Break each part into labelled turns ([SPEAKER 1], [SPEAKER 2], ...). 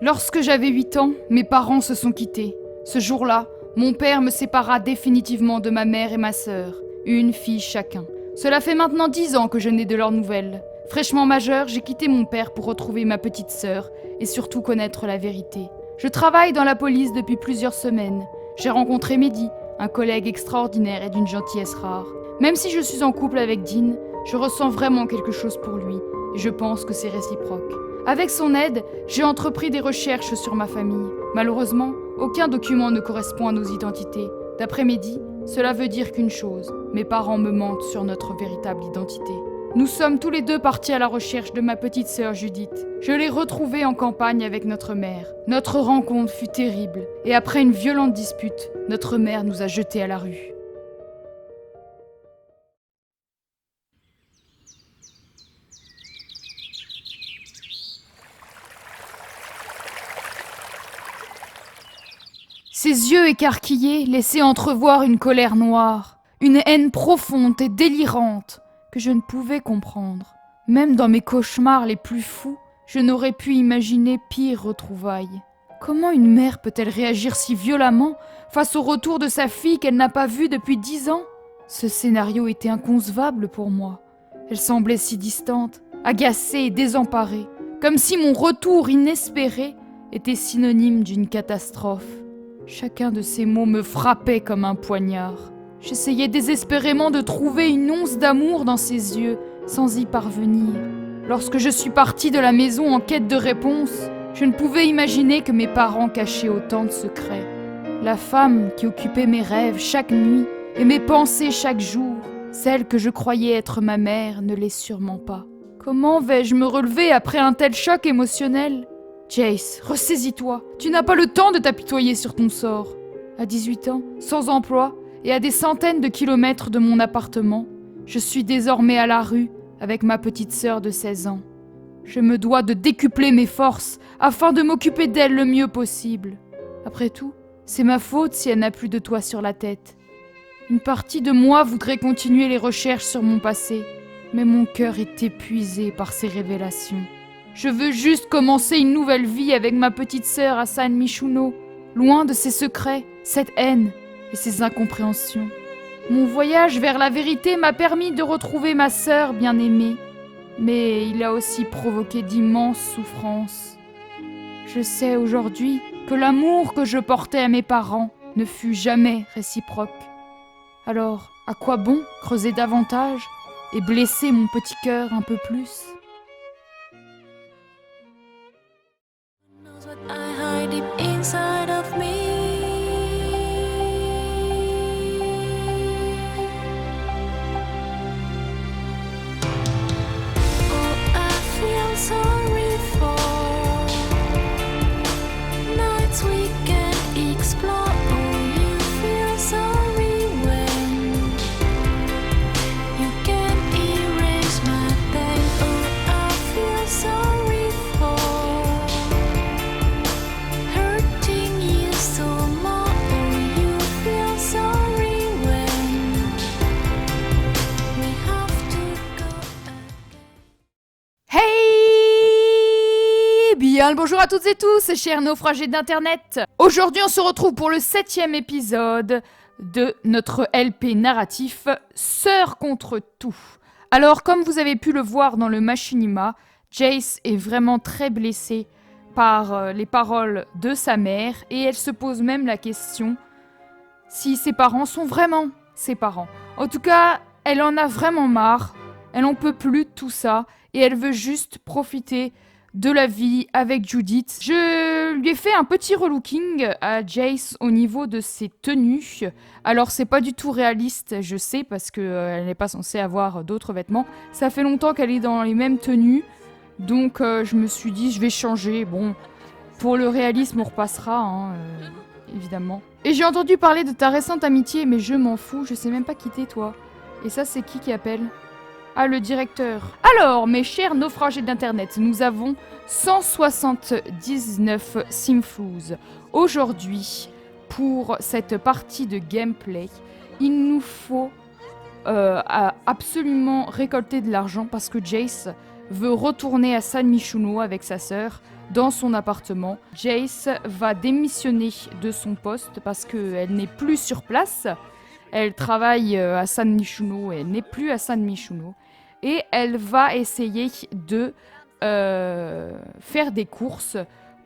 [SPEAKER 1] Lorsque j'avais 8 ans, mes parents se sont quittés. Ce jour-là, mon père me sépara définitivement de ma mère et ma sœur, une fille chacun. Cela fait maintenant 10 ans que je n'ai de leurs nouvelles. Fraîchement majeure, j'ai quitté mon père pour retrouver ma petite sœur et surtout connaître la vérité. Je travaille dans la police depuis plusieurs semaines. J'ai rencontré Mehdi, un collègue extraordinaire et d'une gentillesse rare. Même si je suis en couple avec Dean, je ressens vraiment quelque chose pour lui et je pense que c'est réciproque. Avec son aide, j'ai entrepris des recherches sur ma famille. Malheureusement, aucun document ne correspond à nos identités. D'après Mehdi, cela veut dire qu'une chose, mes parents me mentent sur notre véritable identité. Nous sommes tous les deux partis à la recherche de ma petite sœur Judith. Je l'ai retrouvée en campagne avec notre mère. Notre rencontre fut terrible, et après une violente dispute, notre mère nous a jetés à la rue. Ses yeux écarquillés laissaient entrevoir une colère noire, une haine profonde et délirante que je ne pouvais comprendre. Même dans mes cauchemars les plus fous, je n'aurais pu imaginer pire retrouvailles. Comment une mère peut-elle réagir si violemment face au retour de sa fille qu'elle n'a pas vue depuis 10 ans ? Ce scénario était inconcevable pour moi. Elle semblait si distante, agacée et désemparée, comme si mon retour inespéré était synonyme d'une catastrophe. Chacun de ces mots me frappait comme un poignard. J'essayais désespérément de trouver une once d'amour dans ses yeux, sans y parvenir. Lorsque je suis partie de la maison en quête de réponse, je ne pouvais imaginer que mes parents cachaient autant de secrets. La femme qui occupait mes rêves chaque nuit et mes pensées chaque jour, celle que je croyais être ma mère, ne l'est sûrement pas. Comment vais-je me relever après un tel choc émotionnel ? Jace, ressaisis-toi. Tu n'as pas le temps de t'apitoyer sur ton sort. À 18 ans, sans emploi et à des centaines de kilomètres de mon appartement, je suis désormais à la rue avec ma petite sœur de 16 ans. Je me dois de décupler mes forces afin de m'occuper d'elle le mieux possible. Après tout, c'est ma faute si elle n'a plus de toit sur la tête. Une partie de moi voudrait continuer les recherches sur mon passé, mais mon cœur est épuisé par ces révélations. Je veux juste commencer une nouvelle vie avec ma petite sœur à San Michuno, loin de ses secrets, cette haine et ces incompréhensions. Mon voyage vers la vérité m'a permis de retrouver ma sœur bien-aimée, mais il a aussi provoqué d'immenses souffrances. Je sais aujourd'hui que l'amour que je portais à mes parents ne fut jamais réciproque. Alors, à quoi bon creuser davantage et blesser mon petit cœur un peu plus ?
[SPEAKER 2] What I hide deep inside of me. Oh, I feel sorry for nights we can't explore. Oh, you feel sorry when you can't erase my pain. Oh, I feel sorry for hurting you so much. Oh, you feel sorry when we have to go again.
[SPEAKER 1] Hey! Bien le bonjour à toutes et tous, chers naufragés d'internet. Aujourd'hui on se retrouve pour le 7e épisode de notre LP narratif Sœurs contre tout. Alors comme vous avez pu le voir dans le machinima, Jace est vraiment très blessée par les paroles de sa mère et elle se pose même la question si ses parents sont vraiment ses parents. En tout cas, elle en a vraiment marre, elle en peut plus de tout ça et elle veut juste profiter de la vie avec Judith. Je lui ai fait un petit relooking à Jace au niveau de ses tenues. Alors c'est pas du tout réaliste, je sais, parce qu'elle n'est pas censée avoir d'autres vêtements. Ça fait longtemps qu'elle est dans les mêmes tenues, donc je me suis dit je vais changer. Bon, pour le réalisme on repassera, hein, évidemment. Et j'ai entendu parler de ta récente amitié, mais je m'en fous, je sais même pas qui t'es toi. Et ça c'est qui appelle ? Ah, le directeur. Alors, mes chers naufragés d'internet, nous avons 179 simflouz. Aujourd'hui, pour cette partie de gameplay, il nous faut absolument récolter de l'argent parce que Jace veut retourner à San Myshuno avec sa sœur dans son appartement. Jace va démissionner de son poste parce qu'elle n'est plus sur place. Elle travaille à San Myshuno et elle n'est plus à San Myshuno. Et elle va essayer de faire des courses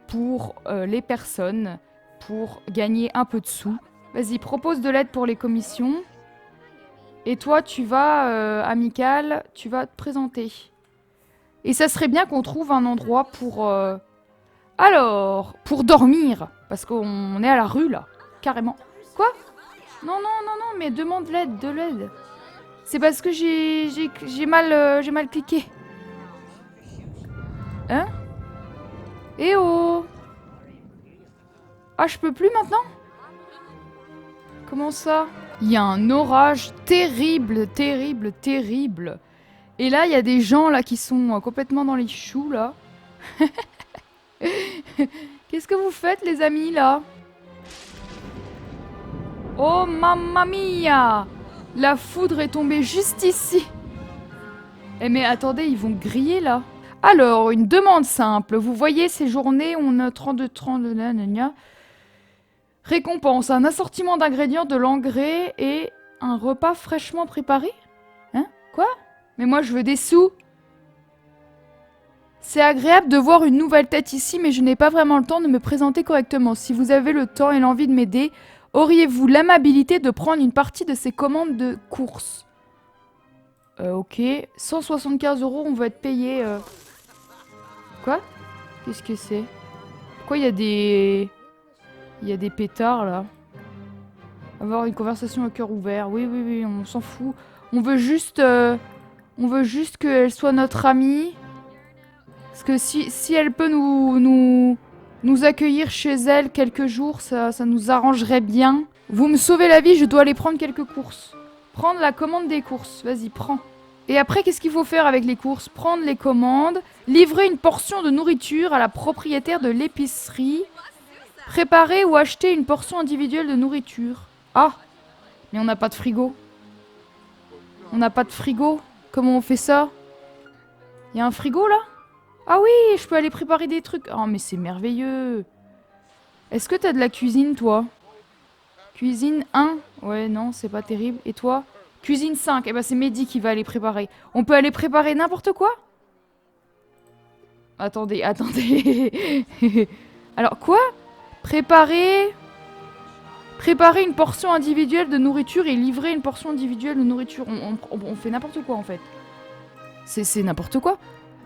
[SPEAKER 1] pour les personnes, pour gagner un peu de sous. Vas-y, propose de l'aide pour les commissions. Et toi, tu vas, amical, tu vas te présenter. Et ça serait bien qu'on trouve un endroit pour... Alors, pour dormir. Parce qu'on est à la rue, là. Carrément. Quoi? Non, mais demande l'aide, de l'aide. C'est parce que j'ai mal cliqué. Hein? Eh oh! Ah, je peux plus maintenant? Comment ça? Il y a un orage terrible. Et là, il y a des gens là qui sont complètement dans les choux, là. Qu'est-ce que vous faites, les amis, là? Oh, mamma mia! La foudre est tombée juste ici. Eh mais attendez, ils vont griller, là. Alors, une demande simple. Vous voyez, ces journées, on a 30 nanana. Récompense, un assortiment d'ingrédients, de l'engrais et un repas fraîchement préparé? Hein? Quoi? Mais moi, je veux des sous. C'est agréable de voir une nouvelle tête ici, mais je n'ai pas vraiment le temps de me présenter correctement. Si vous avez le temps et l'envie de m'aider, auriez-vous l'amabilité de prendre une partie de ces commandes de courses? Ok. 175 €, on va être payé. Quoi? Qu'est-ce que c'est? Pourquoi il y a des... Il y a des pétards, là. Avoir une conversation à cœur ouvert. Oui, on s'en fout. On veut juste qu'elle soit notre amie. Parce que si elle peut nous accueillir chez elle quelques jours, ça nous arrangerait bien. Vous me sauvez la vie, je dois aller prendre quelques courses. Prendre la commande des courses. Vas-y, prends. Et après, qu'est-ce qu'il faut faire avec les courses? Prendre les commandes, livrer une portion de nourriture à la propriétaire de l'épicerie, préparer ou acheter une portion individuelle de nourriture. Ah, mais on n'a pas de frigo. On n'a pas de frigo. Comment on fait ça? Il y a un frigo, là? Ah oui, je peux aller préparer des trucs. Oh, mais c'est merveilleux. Est-ce que t'as de la cuisine, toi? Cuisine 1? Ouais, non, c'est pas terrible. Et toi? Cuisine 5. Eh ben, c'est Mehdi qui va aller préparer. On peut aller préparer n'importe quoi? Attendez. Alors, quoi? Préparer une portion individuelle de nourriture et livrer une portion individuelle de nourriture. On fait n'importe quoi, en fait. C'est n'importe quoi.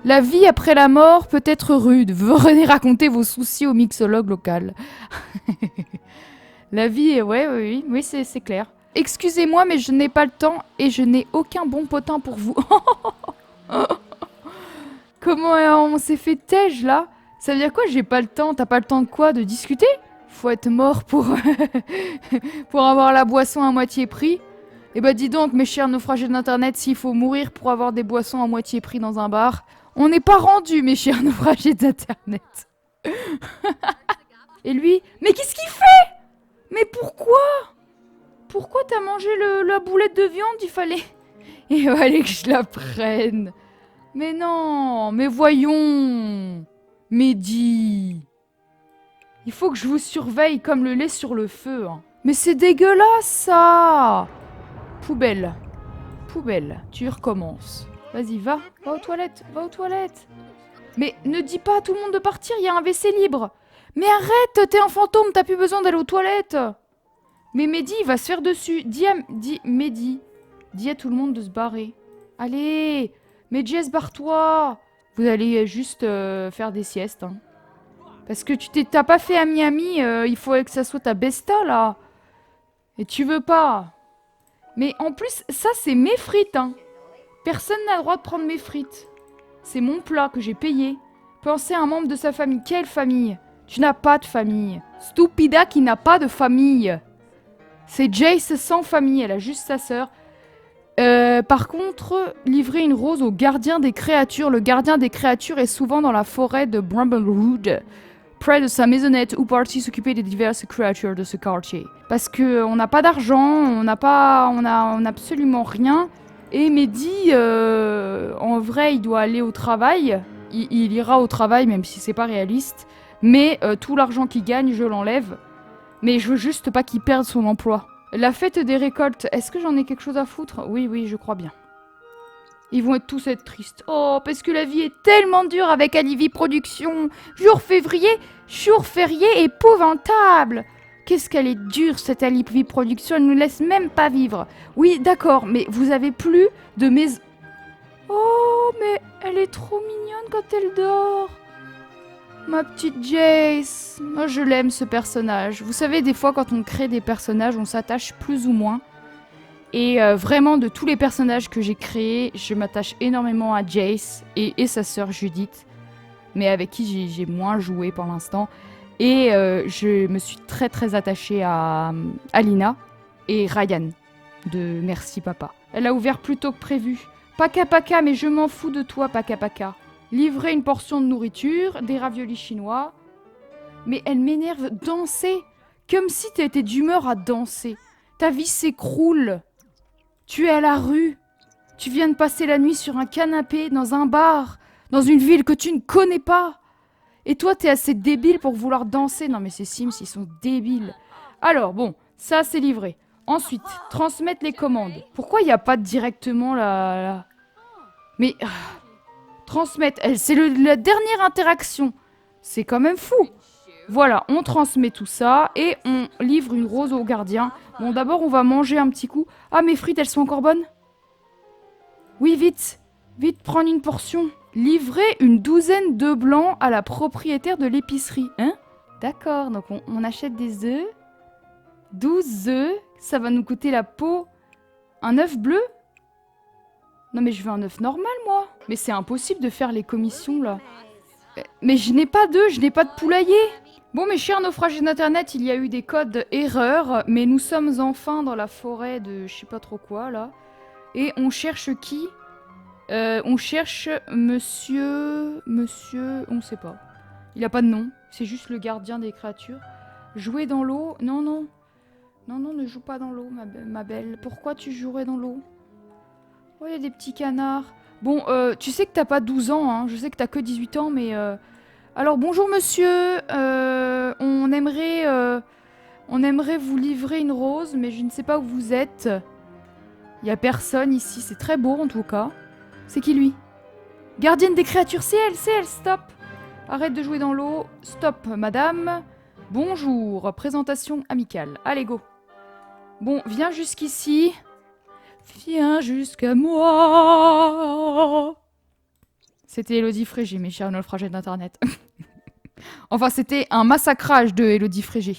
[SPEAKER 1] La vie après la mort peut être rude. Venez raconter vos soucis au mixologue local. La vie, oui, c'est clair. Excusez-moi, mais je n'ai pas le temps et je n'ai aucun bon potin pour vous. Comment on s'est fait têche, là? Ça veut dire quoi, j'ai pas le temps? T'as pas le temps de quoi? De discuter? Faut être mort pour... pour avoir la boisson à moitié prix. Eh bah dis donc, mes chers naufragés d'internet, s'il faut mourir pour avoir des boissons à moitié prix dans un bar, on n'est pas rendu, mes chers naufragés d'internet. Et lui, mais qu'est-ce qu'il fait? Mais pourquoi? Pourquoi t'as mangé la boulette de viande? Il fallait que je la prenne. Mais non, mais voyons. Mehdi. Il faut que je vous surveille comme le lait sur le feu. Hein. Mais c'est dégueulasse, ça. Poubelle. Tu recommences. Vas-y, va aux toilettes, Mais ne dis pas à tout le monde de partir, il y a un WC libre. Mais arrête, t'es un fantôme, t'as plus besoin d'aller aux toilettes. Mais Mehdi, il va se faire dessus. Mehdi, dis à tout le monde de se barrer. Allez, Mehdi, barre-toi. Vous allez juste faire des siestes. Hein. Parce que t'as pas fait ami, il faudrait que ça soit ta besta, là. Et tu veux pas. Mais en plus, ça, c'est mes frites, hein. Personne n'a le droit de prendre mes frites. C'est mon plat que j'ai payé. Pensez à un membre de sa famille. Quelle famille? Tu n'as pas de famille. Stupida qui n'a pas de famille. C'est Jace sans famille, elle a juste sa sœur. Par contre, livrer une rose au gardien des créatures. Le gardien des créatures est souvent dans la forêt de Bramblewood, près de sa maisonnette où partit s'occuper des diverses créatures de ce quartier. Parce que on n'a pas d'argent, on n'a absolument rien. Et Mehdi, en vrai, il doit aller au travail. Il ira au travail, même si c'est pas réaliste. Mais tout l'argent qu'il gagne, je l'enlève. Mais je veux juste pas qu'il perde son emploi. La fête des récoltes, est-ce que j'en ai quelque chose à foutre? Oui, oui, je crois bien. Ils vont tous être tristes. Oh, parce que la vie est tellement dure avec Alivi Productions. Jour férié épouvantable. Qu'est-ce qu'elle est dure, cette Alivi Productions. Elle nous laisse même pas vivre. Oui, d'accord, mais vous avez plus de maison... Oh, mais elle est trop mignonne quand elle dort. Ma petite Jace. Moi, je l'aime, ce personnage. Vous savez, des fois, quand on crée des personnages, on s'attache plus ou moins. Et vraiment, de tous les personnages que j'ai créés, je m'attache énormément à Jace et sa sœur Judith, mais avec qui j'ai moins joué pour l'instant. Et je me suis très très attachée à Lina et Ryan de Merci Papa. Elle a ouvert plus tôt que prévu. Paka Paka, mais je m'en fous de toi, Paka Paka. Livrer une portion de nourriture, des raviolis chinois. Mais elle m'énerve. Danser, comme si t'étais d'humeur à danser. Ta vie s'écroule. Tu es à la rue. Tu viens de passer la nuit sur un canapé, dans un bar, dans une ville que tu ne connais pas. Et toi, t'es assez débile pour vouloir danser. Non mais ces Sims, ils sont débiles. Alors, bon, ça c'est livré. Ensuite, transmettre les commandes. Pourquoi il n'y a pas directement la... Mais... transmettre, c'est la dernière interaction. C'est quand même fou. Voilà, on transmet tout ça et on livre une rose au gardien. Bon, d'abord, on va manger un petit coup. Ah, mes frites, elles sont encore bonnes? Oui, vite. Vite, prendre une portion. Livrer une douzaine d'œufs blancs à la propriétaire de l'épicerie. Hein? D'accord, donc on achète des œufs. 12 œufs. Ça va nous coûter la peau. Un œuf bleu? Non, mais je veux un œuf normal, moi. Mais c'est impossible de faire les commissions, là. Mais je n'ai pas d'œufs, je n'ai pas de poulailler. Bon, mes chers naufragés d'internet, il y a eu des codes erreurs, mais nous sommes enfin dans la forêt de je sais pas trop quoi, là. Et on cherche qui? On cherche monsieur... on sait pas. Il a pas de nom, c'est juste le gardien des créatures. Jouer dans l'eau? Non, non. Non, non, ne joue pas dans l'eau, ma belle. Pourquoi tu jouerais dans l'eau? Oh, il y a des petits canards. Bon, tu sais que t'as pas 12 ans, hein. Je sais que t'as que 18 ans, mais... Alors, bonjour monsieur. On aimerait vous livrer une rose, mais je ne sais pas où vous êtes. Il y a personne ici. C'est très beau, en tout cas. C'est qui, lui? Gardienne des créatures. C'est elle, stop. Arrête de jouer dans l'eau. Stop, madame. Bonjour. Présentation amicale. Allez, go. Bon, viens jusqu'ici. Viens jusqu'à moi. C'était Elodie Frégé, mes chers naufragés d'internet. Enfin, c'était un massacrage de Elodie Frégé.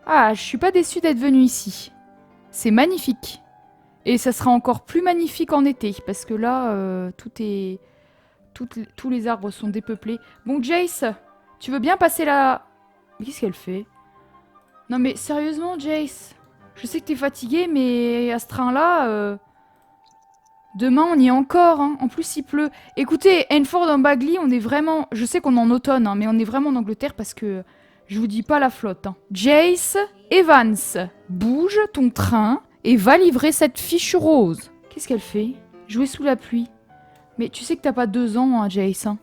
[SPEAKER 1] Ah, je suis pas déçue d'être venue ici. C'est magnifique. Et ça sera encore plus magnifique en été, parce que là, tous les arbres sont dépeuplés. Bon, Jace, tu veux bien passer la... Mais qu'est-ce qu'elle fait? Non mais sérieusement, Jace, je sais que t'es fatiguée, mais à ce train-là, demain on y est encore, hein. En plus il pleut. Écoutez, Enford en Bagley, on est vraiment... Je sais qu'on est en automne, hein, mais on est vraiment en Angleterre parce que... Je vous dis pas la flotte, hein. Jace Evans, bouge ton train et va livrer cette fiche rose. Qu'est-ce qu'elle fait? Jouer sous la pluie. Mais tu sais que t'as pas 2 ans, hein, Jace, hein.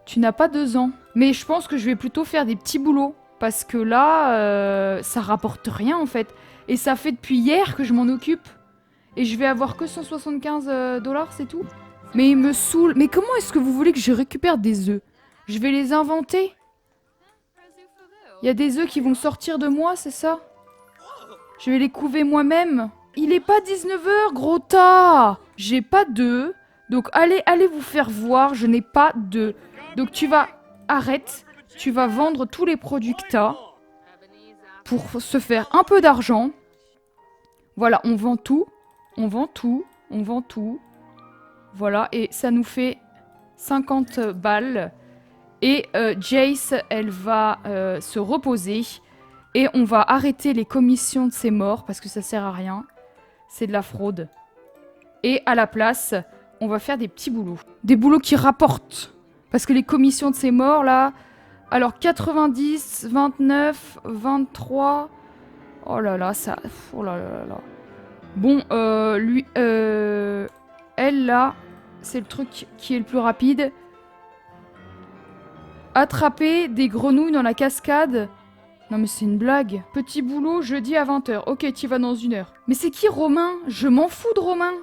[SPEAKER 1] Tu n'as pas 2 ans. Mais je pense que je vais plutôt faire des petits boulots. Parce que là, ça rapporte rien en fait. Et ça fait depuis hier que je m'en occupe. Et je vais avoir que 175 $, c'est tout. Mais il me saoule. Mais comment est-ce que vous voulez que je récupère des œufs? Je vais les inventer. Il y a des œufs qui vont sortir de moi, c'est ça? Je vais les couver moi-même. Il est pas 19h, gros tas. J'ai pas d'œufs. Donc allez vous faire voir, je n'ai pas d'œufs. Donc tu vas... Arrête. Tu vas vendre tous les produits que t'as pour se faire un peu d'argent. Voilà, on vend tout. On vend tout. On vend tout. Voilà, et ça nous fait 50 balles. Et Jace, elle va se reposer. Et on va arrêter les commissions de ses morts parce que ça sert à rien. C'est de la fraude. Et à la place, on va faire des petits boulots. Des boulots qui rapportent. Parce que les commissions de ses morts, là... Alors 90, 29, 23... Oh là là, ça... Oh là là là là. Bon, lui... elle, là, c'est le truc qui est le plus rapide. Attraper des grenouilles dans la cascade. Non mais c'est une blague. Petit boulot, jeudi à 20h. Ok, t'y vas dans 1 heure. Mais c'est qui Romain? Je m'en fous de Romain.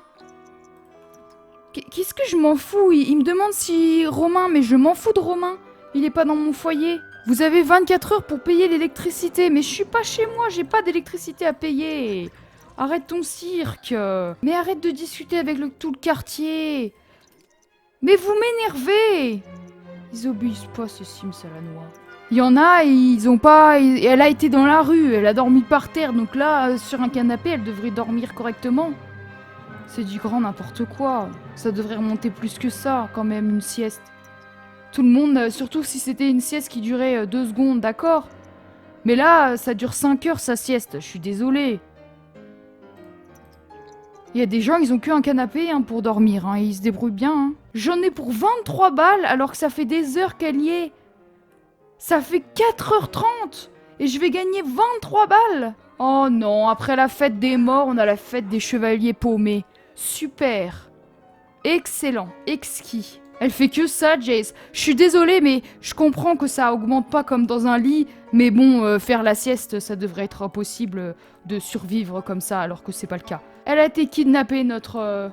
[SPEAKER 1] Qu'est-ce que je m'en fous? Il me demande si Romain, mais je m'en fous de Romain. Il est pas dans mon foyer. Vous avez 24 heures pour payer l'électricité. Mais je suis pas chez moi, j'ai pas d'électricité à payer. Arrête ton cirque. Mais arrête de discuter avec tout le quartier. Mais vous m'énervez. Ils obéissent pas, ces Sims à la noix. Il y en a, ils ont pas... Elle a été dans la rue, elle a dormi par terre. Donc là, sur un canapé, elle devrait dormir correctement. C'est du grand n'importe quoi. Ça devrait remonter plus que ça, quand même, une sieste. Tout le monde, surtout si c'était une sieste qui durait 2 secondes, d'accord. Mais là, ça dure 5 heures, sa sieste. Je suis désolée. Il y a des gens, ils ont qu'un canapé hein, pour dormir. Hein, et ils se débrouillent bien. Hein. J'en ai pour 23 balles, alors que ça fait des heures qu'elle y est. Ça fait 4h30. Et je vais gagner 23 balles. Oh non, après la fête des morts, on a la fête des chevaliers paumés. Super. Excellent. Exquis. Elle fait que ça, Jace. Je suis désolée, mais je comprends que ça augmente pas comme dans un lit. Mais bon, faire la sieste, ça devrait être impossible de survivre comme ça, alors que c'est pas le cas. Elle a été kidnappée, notre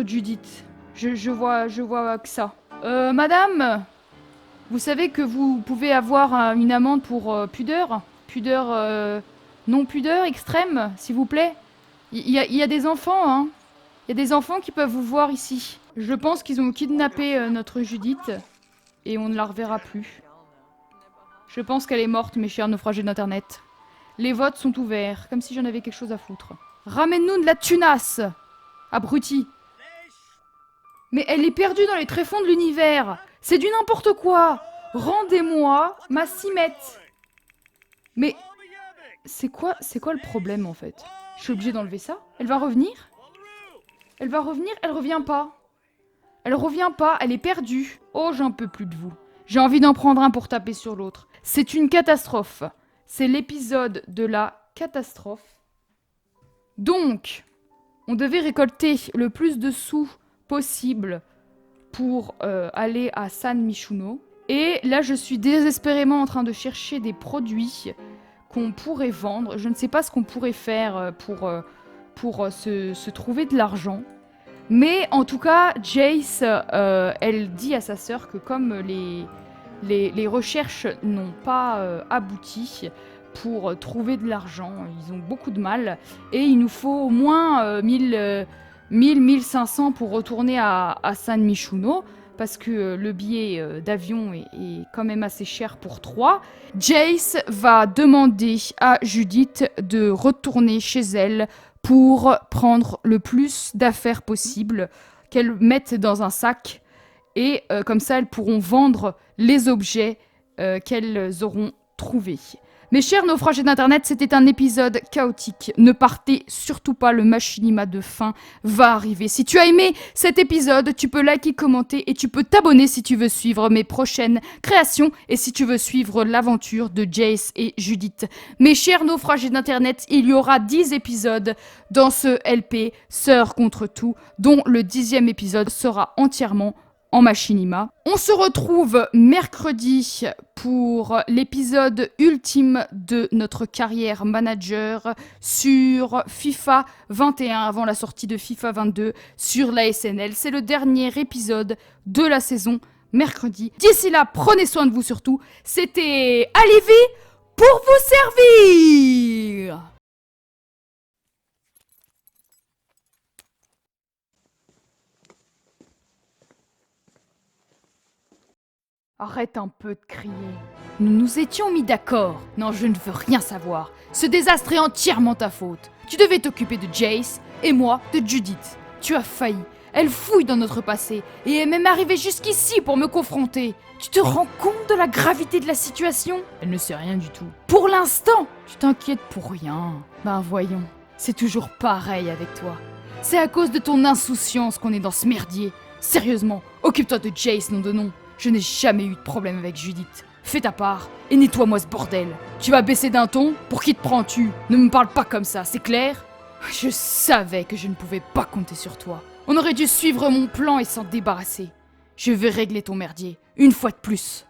[SPEAKER 1] Judith. Je vois que ça. Madame, vous savez que vous pouvez avoir une amende pour pudeur? Pudeur, non-pudeur extrême, s'il vous plaît. Il y a des enfants, hein. Il y a des enfants qui peuvent vous voir ici. Je pense qu'ils ont kidnappé notre Judith et on ne la reverra plus. Je pense qu'elle est morte, mes chers naufragés d'internet. Les votes sont ouverts, comme si j'en avais quelque chose à foutre. Ramène-nous de la tunasse, abruti. Mais elle est perdue dans les tréfonds de l'univers. C'est du n'importe quoi. Rendez-moi ma cimette. Mais c'est quoi le problème en fait? Je suis obligée d'enlever ça? Elle va revenir? Elle va revenir? Elle revient pas. Elle revient pas, elle est perdue. Oh, j'en peux plus de vous. J'ai envie d'en prendre un pour taper sur l'autre. C'est une catastrophe. C'est l'épisode de la catastrophe. Donc, on devait récolter le plus de sous possible pour aller à San Michuno. Et là, je suis désespérément en train de chercher des produits qu'on pourrait vendre. Je ne sais pas ce qu'on pourrait faire pour se trouver de l'argent. Mais en tout cas, Jace, elle dit à sa sœur que comme les recherches n'ont pas abouti pour trouver de l'argent, ils ont beaucoup de mal, et il nous faut au moins 1500 pour retourner à San Michuno, parce que le billet d'avion est quand même assez cher pour 3. Jace va demander à Judith de retourner chez elle pour prendre le plus d'affaires possible, qu'elles mettent dans un sac, et comme ça elles pourront vendre les objets qu'elles auront trouvés. Mes chers naufragés d'internet, c'était un épisode chaotique. Ne partez surtout pas, le machinima de fin va arriver. Si tu as aimé cet épisode, tu peux liker, commenter et tu peux t'abonner si tu veux suivre mes prochaines créations et si tu veux suivre l'aventure de Jace et Judith. Mes chers naufragés d'internet, il y aura 10 épisodes dans ce LP Sœurs contre tout, dont le 10e épisode sera entièrement en machinima. On se retrouve mercredi pour l'épisode ultime de notre carrière manager sur FIFA 21 avant la sortie de FIFA 22 sur la SNL. C'est le dernier épisode de la saison mercredi. D'ici là, prenez soin de vous surtout. C'était Alivy pour vous servir. Arrête un peu de crier. Nous nous étions mis d'accord. Non, je ne veux rien savoir. Ce désastre est entièrement ta faute. Tu devais t'occuper de Jace et moi de Judith. Tu as failli. Elle fouille dans notre passé et est même arrivée jusqu'ici pour me confronter. Tu te rends compte de la gravité de la situation? Elle ne sait rien du tout. Pour l'instant, tu t'inquiètes pour rien. Ben voyons, c'est toujours pareil avec toi. C'est à cause de ton insouciance qu'on est dans ce merdier. Sérieusement, occupe-toi de Jace, nom de nom. Je n'ai jamais eu de problème avec Judith. Fais ta part et nettoie-moi ce bordel. Tu vas baisser d'un ton? Pour qui te prends-tu? Ne me parle pas comme ça, c'est clair? Je savais que je ne pouvais pas compter sur toi. On aurait dû suivre mon plan et s'en débarrasser. Je vais régler ton merdier, une fois de plus.